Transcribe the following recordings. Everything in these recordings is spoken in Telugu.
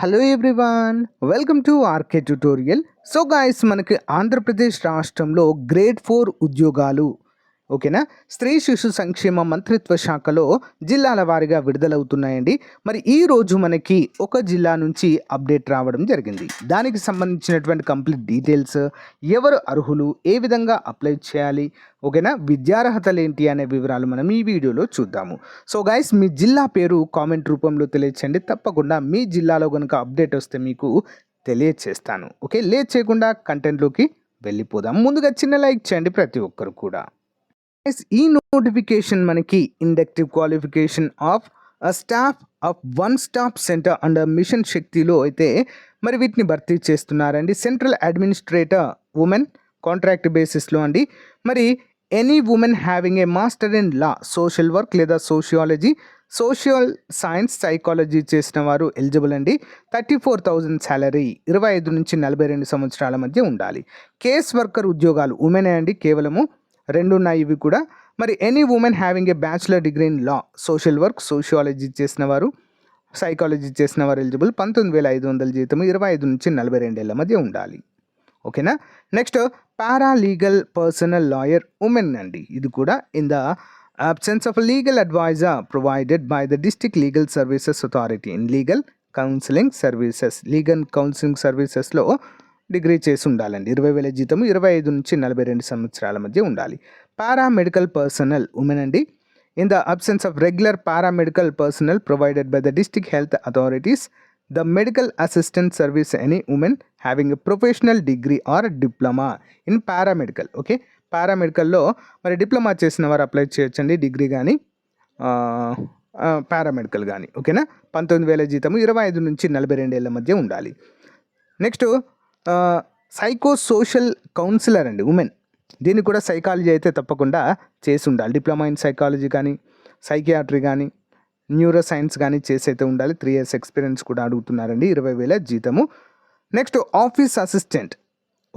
Hello everyone, welcome to RK tutorial. So guys, మనకి ఆంధ్రప్రదేశ్ రాష్ట్రంలో గ్రేడ్ 4 ఉద్యోగాలు ఓకేనా స్త్రీ శిశు సంక్షేమ మంత్రిత్వ శాఖలో జిల్లాల వారీగా విడుదలవుతున్నాయండి. మరి ఈ రోజు మనకి ఒక జిల్లా నుంచి అప్డేట్ రావడం జరిగింది. దానికి సంబంధించినటువంటి కంప్లీట్ డీటెయిల్స్, ఎవరు అర్హులు, ఏ విధంగా అప్లై చేయాలి, ఓకేనా విద్యార్హతలు ఏంటి అనే వివరాలు మనం ఈ వీడియోలో చూద్దాము. సో గైస్, మీ జిల్లా పేరు కామెంట్ రూపంలో తెలియచేయండి. తప్పకుండా మీ జిల్లాలో కనుక అప్డేట్ వస్తే మీకు తెలియచేస్తాను. ఓకే, లేట్ చేయకుండా కంటెంట్లోకి వెళ్ళిపోదాం. ముందుగా చిన్న లైక్ చేయండి ప్రతి ఒక్కరు కూడా. ఈ నోటిఫికేషన్ మనకి inductive qualification of staff of one stop centre under mission శక్తిలో అయితే మరి వీటిని భర్తీ చేస్తున్నారండి. సెంట్రల్ అడ్మినిస్ట్రేటర్ ఉమెన్ కాంట్రాక్ట్ బేసిస్లో అండి. మరి any women having a master in law, social work లేదా సోషియాలజీ, సోషల్ సైన్స్, సైకాలజీ చేసిన వారు ఎలిజిబుల్ అండి. 34,000 శాలరీ, 25 నుంచి 42 సంవత్సరాల మధ్య ఉండాలి. కేస్ వర్కర్ ఉద్యోగాలు ఉమెనే అండి, కేవలము 2 ఉన్నాయి ఇవి కూడా. మరి any women having a bachelor degree in law, social work, sociology చేసిన వారు, సైకాలజీ చేసిన వారు ఎలిజిబుల్. 19,500 జీతం, 25 నుంచి 42 ఏళ్ళ మధ్య ఉండాలి. ఓకేనా. Next paralegal personal lawyer women అండి. ఇది కూడా in the absence of a legal advisor provided by the district legal services authority in legal counseling services. Legal counselling సర్వీసెస్లో డిగ్రీ చేసి ఉండాలండి. 20,000 జీతం, 25 నుంచి 42 సంవత్సరాల మధ్య ఉండాలి. పారామెడికల్ పర్సనల్ ఉమెన్ అండి. In the absence of regular paramedical personnel provided by the district health authorities, the medical assistant service any women having a professional degree or diploma in paramedical. Okay, పారామెడికల్లో మరి డిప్లొమా చేసిన వారు అప్లై చేయొచ్చండి, డిగ్రీ కానీ పారామెడికల్ కానీ. ఓకేనా. 19,000 జీతము, 25 నుంచి 42 ఏళ్ళ మధ్య ఉండాలి. నెక్స్ట్ సైకో సోషల్ కౌన్సిలర్ అండి ఉమెన్. దీన్ని కూడా సైకాలజీ అయితే తప్పకుండా చేసి ఉండాలి. డిప్లొమా ఇన్ సైకాలజీ కానీ, సైకియాట్రీ కానీ, న్యూరో సైన్స్ కానీ చేసి అయితే ఉండాలి. 3 years ఎక్స్పీరియన్స్ కూడా అడుగుతున్నారండి. 20,000 జీతము. Next office assistant.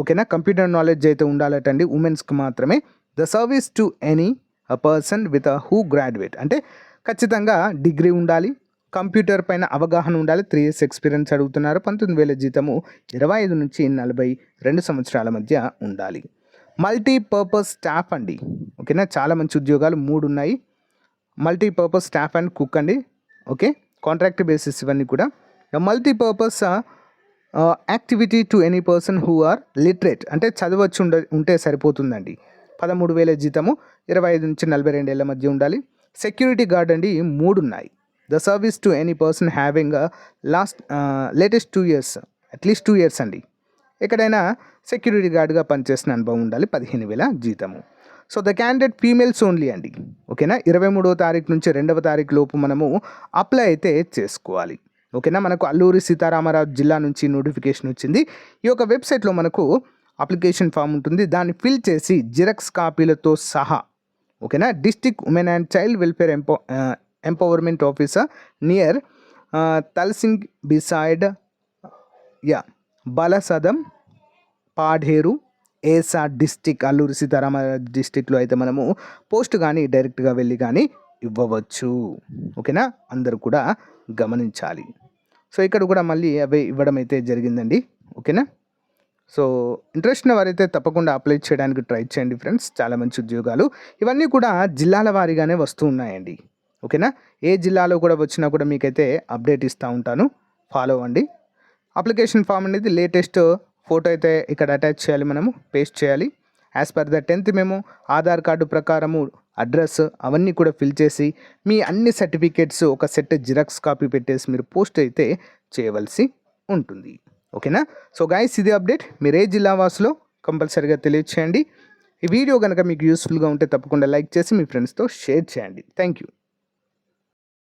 ఓకేనా, కంప్యూటర్ నాలెడ్జ్ అయితే ఉండాలటండి, ఉమెన్స్కి మాత్రమే. The service to any person with who graduate, అంటే ఖచ్చితంగా డిగ్రీ ఉండాలి, కంప్యూటర్ పైన అవగాహన ఉండాలి. 3 years ఎక్స్పీరియన్స్ అడుగుతున్నారు. 19,000 జీతము, 25 నుంచి 42 సంవత్సరాల మధ్య ఉండాలి. మల్టీపర్పస్ స్టాఫ్ అండి. ఓకేనా, చాలా మంచి ఉద్యోగాలు 3 ఉన్నాయి. మల్టీపర్పస్ స్టాఫ్ అండ్ కుక్ అండి. ఓకే, కాంట్రాక్ట్ బేసిస్ ఇవన్నీ కూడా. Multipurpose activity to any person who are literate, అంటే చదవచ్చు ఉంటే సరిపోతుందండి. 13,000 జీతము, 25 నుంచి 42 ఏళ్ళ మధ్య ఉండాలి. సెక్యూరిటీ గార్డ్ అండి, 3 ఉన్నాయి. The service to any person having latest 2 years, at least 2 years అండి, ఎక్కడైనా సెక్యూరిటీ గార్డ్గా పనిచేసిన అనుభవం ఉండాలి. 15,000 జీతము. So the candidate females only అండి. ఓకేనా. 23వ తారీఖు నుంచి 2వ తారీఖు లోపు మనము అప్లై అయితే చేసుకోవాలి. ఓకేనా. మనకు అల్లూరి సీతారామరాజు జిల్లా నుంచి నోటిఫికేషన్ వచ్చింది. ఈ యొక్క వెబ్సైట్లో మనకు అప్లికేషన్ ఫామ్ ఉంటుంది, దాన్ని ఫిల్ చేసి జిరాక్స్ కాపీలతో సహా, ఓకేనా, district women and child welfare empowerment officer near తల్సింగ్ బిసైడ్ బలసదం పాఢేరు ఏసా డిస్టిక్, అల్లూరి సీతారామరాజు డిస్టిక్లో అయితే మనము పోస్ట్ కానీ డైరెక్ట్గా వెళ్ళి కానీ ఇవ్వవచ్చు. ఓకేనా, అందరూ కూడా గమనించాలి. సో ఇక్కడ కూడా మళ్ళీ అవే ఇవ్వడం అయితే జరిగిందండి. ఓకేనా. సో ఇంట్రెస్ట్ ఉన్న వారైతే తప్పకుండా అప్లై చేయడానికి ట్రై చేయండి ఫ్రెండ్స్. చాలా మంచి ఉద్యోగాలు ఇవన్నీ కూడా జిల్లాల వారీగానే వస్తూ ఉన్నాయండి. ఓకేనా. ఏ జిల్లాలో కూడా వచ్చినా కూడా మీకైతే అప్డేట్ ఇస్తూ ఉంటాను, ఫాలో అవ్వండి. అప్లికేషన్ ఫామ్ అనేది లేటెస్ట్ ఫోటో అయితే ఇక్కడ అటాచ్ చేయాలి, మనము పేస్ట్ చేయాలి. యాజ్ పర్ ద 10th మేము ఆధార్ కార్డు ప్రకారము అడ్రస్ అవన్నీ కూడా ఫిల్ చేసి మీ అన్ని సర్టిఫికేట్స్ ఒక సెట్ జిరాక్స్ కాపీ పెట్టేసి మీరు పోస్ట్ అయితే చేయవలసి ఉంటుంది. ఓకేనా. సో గైస్, ఇది అప్డేట్. మీరు ఏ జిల్లా వాసులో కంపల్సరీగా తెలియచేయండి. ఈ వీడియో కనుక మీకు యూస్ఫుల్గా ఉంటే తప్పకుండా లైక్ చేసి మీ ఫ్రెండ్స్తో షేర్ చేయండి. Thank you.